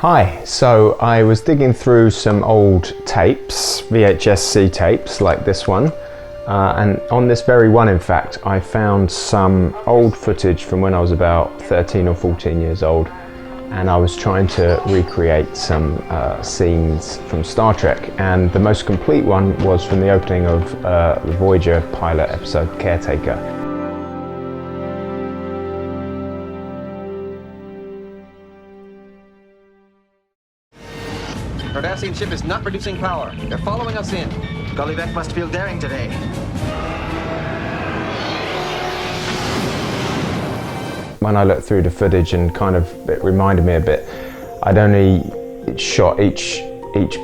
Hi, so I was digging through some old tapes, VHS tapes like this one, and on this very one in fact I found some old footage from when I was about 13 or 14 years old, and I was trying to recreate some scenes from Star Trek, and the most complete one was from the opening of the Voyager pilot episode Caretaker. Cardassian ship is not producing power. They're following us in. Gullybeck must feel daring today. When I looked through the footage and it reminded me a bit, I'd only shot each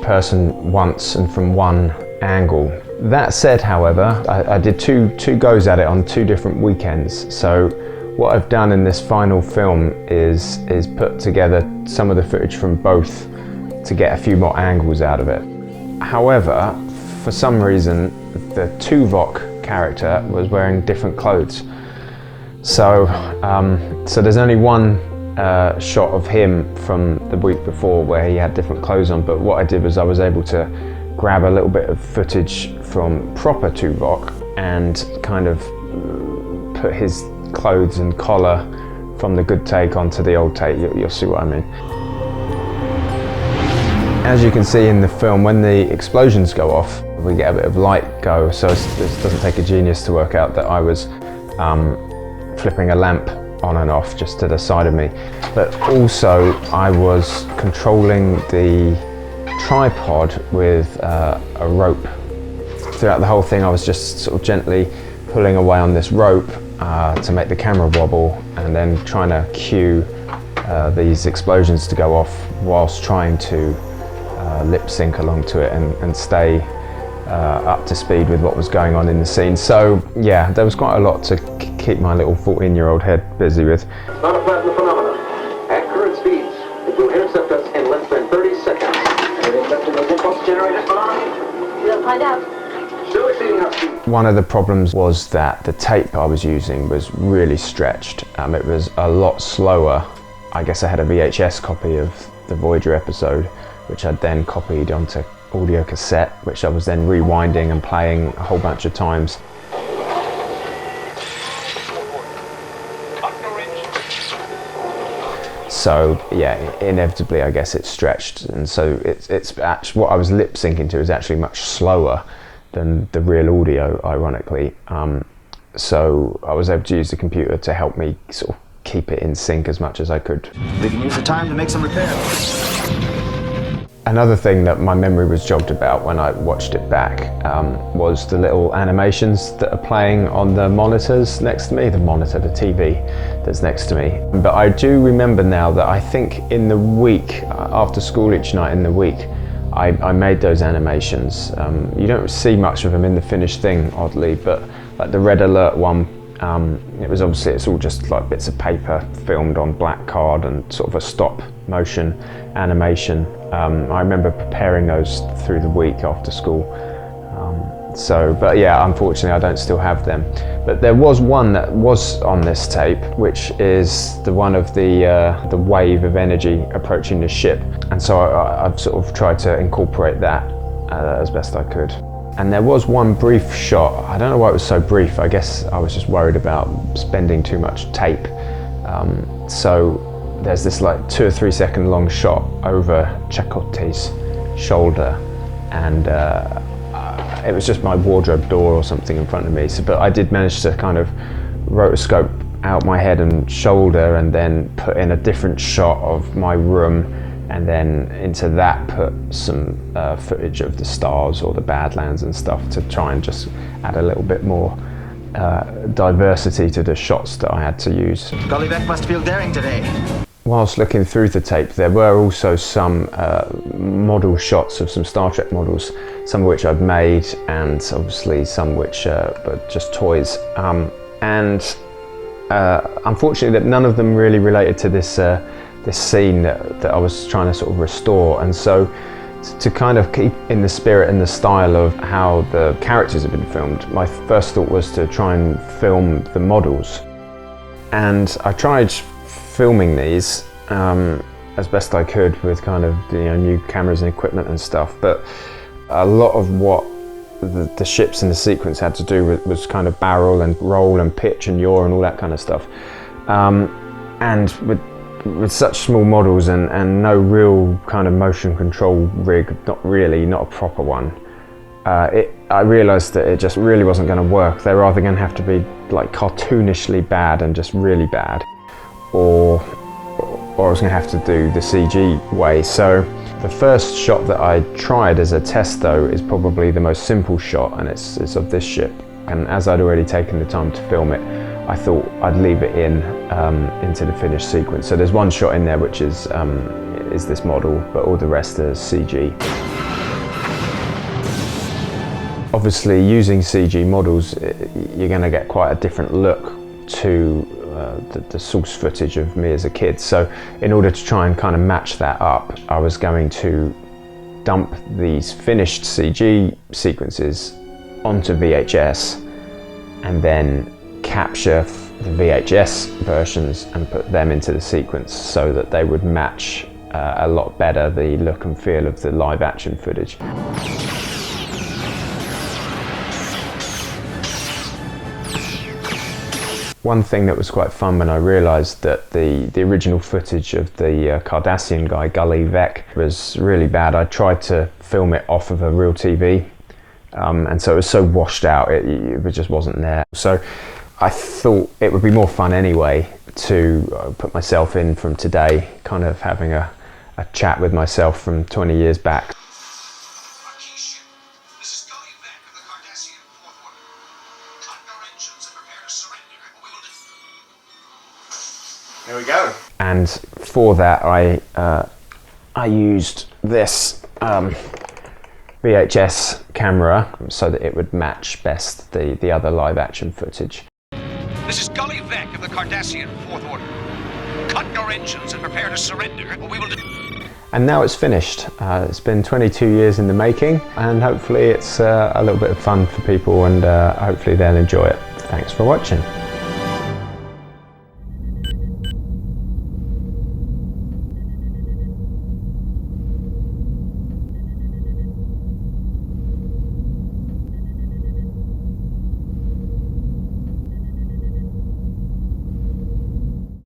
person once and from one angle. That said, however, I did two goes at it on 2 different weekends. So what I've done in this final film is put together some of the footage from both to get a few more angles out of it. However, for some reason, the Tuvok character was wearing different clothes. So there's only one shot of him from the week before where he had different clothes on, but what I did was I was able to grab a little bit of footage from proper Tuvok and kind of put his clothes and collar from the good take onto the old take. You'll see what I mean. As you can see in the film, when the explosions go off, we get a bit of light go, so it doesn't take a genius to work out that I was flipping a lamp on and off just to the side of me. But also I was controlling the tripod with a rope. Throughout the whole thing I was just sort of gently pulling away on this rope to make the camera wobble, and then trying to cue these explosions to go off whilst trying to lip sync along to it and stay up to speed with what was going on in the scene. So yeah, there was quite a lot to keep my little 14-year-old head busy with. It's not a platinum phenomenon. At current speeds, it will intercept us in less than 30 seconds. Everything left in those impulse generators, We'll find out. still exceeding our speed. One of the problems was that the tape I was using was really stretched. It was a lot slower. I guess I had a VHS copy of the Voyager episode, which I'd then copied onto audio cassette, which I was then rewinding and playing a whole bunch of times. So yeah, inevitably I guess it's stretched, and so it's actually what I was lip syncing to is actually much slower than the real audio, ironically. So I was able to use the computer to help me sort of keep it in sync as much as I could. We can use the time to make some repairs. Another thing that my memory was jogged about when I watched it back was the little animations that are playing on the monitors next to me, the TV that's next to me. But I do remember now that I think in the week, after school each night in the week, I made those animations. You don't see much of them in the finished thing, oddly, but like the Red Alert one, it's all just like bits of paper filmed on black card and sort of a stop motion animation. I remember preparing those through the week after school. But yeah, unfortunately I don't still have them. But there was one that was on this tape, which is the one of the wave of energy approaching the ship. And so I've sort of tried to incorporate that as best I could. And there was one brief shot. I don't know why it was so brief. I guess I was just worried about spending too much tape. So there's this like 2 or 3 second long shot over Chakotay's shoulder, and it was just my wardrobe door or something in front of me. But I did manage to kind of rotoscope out my head and shoulder, and then put in a different shot of my room, and then into that put some footage of the stars or the Badlands and stuff to try and just add a little bit more diversity to the shots that I had to use. Gullybeck must feel daring today. Whilst looking through the tape, there were also some model shots of some Star Trek models, some of which I've made, and obviously some which were just toys. Unfortunately, none of them really related to this scene that I was trying to sort of restore. And so to kind of keep in the spirit and the style of how the characters have been filmed, my first thought was to try and film the models. And I tried filming these as best I could with kind of, you know, new cameras and equipment and stuff, but a lot of what the ships in the sequence had to do was kind of barrel and roll and pitch and yaw and all that kind of stuff. And with such small models and no real kind of motion control rig, not a proper one, I realised that it just really wasn't going to work. They were either going to have to be like cartoonishly bad and just really bad, or I was going to have to do the CG way. So the first shot that I tried as a test though is probably the most simple shot, and it's of this ship. And as I'd already taken the time to film it, I thought I'd leave it into the finished sequence. So there's one shot in there which is this model, but all the rest is CG. Obviously, using CG models, you're going to get quite a different look to the source footage of me as a kid. So in order to try and kind of match that up, I was going to dump these finished CG sequences onto VHS and then capture the VHS versions and put them into the sequence so that they would match a lot better the look and feel of the live action footage. One thing that was quite fun when I realised that the original footage of the Cardassian guy, Gully Vec, was really bad. I tried to film it off of a real TV, and so it was so washed out, it just wasn't there. So I thought it would be more fun anyway to put myself in from today, kind of having a chat with myself from 20 years back. There we go. And for that, I used this VHS camera so that it would match best the other live action footage. This is Gully Vec of the Cardassian Fourth Order. Cut your engines and prepare to surrender, or we will... And now it's finished. It's been 22 years in the making, and hopefully it's a little bit of fun for people, and hopefully they'll enjoy it. Thanks for watching.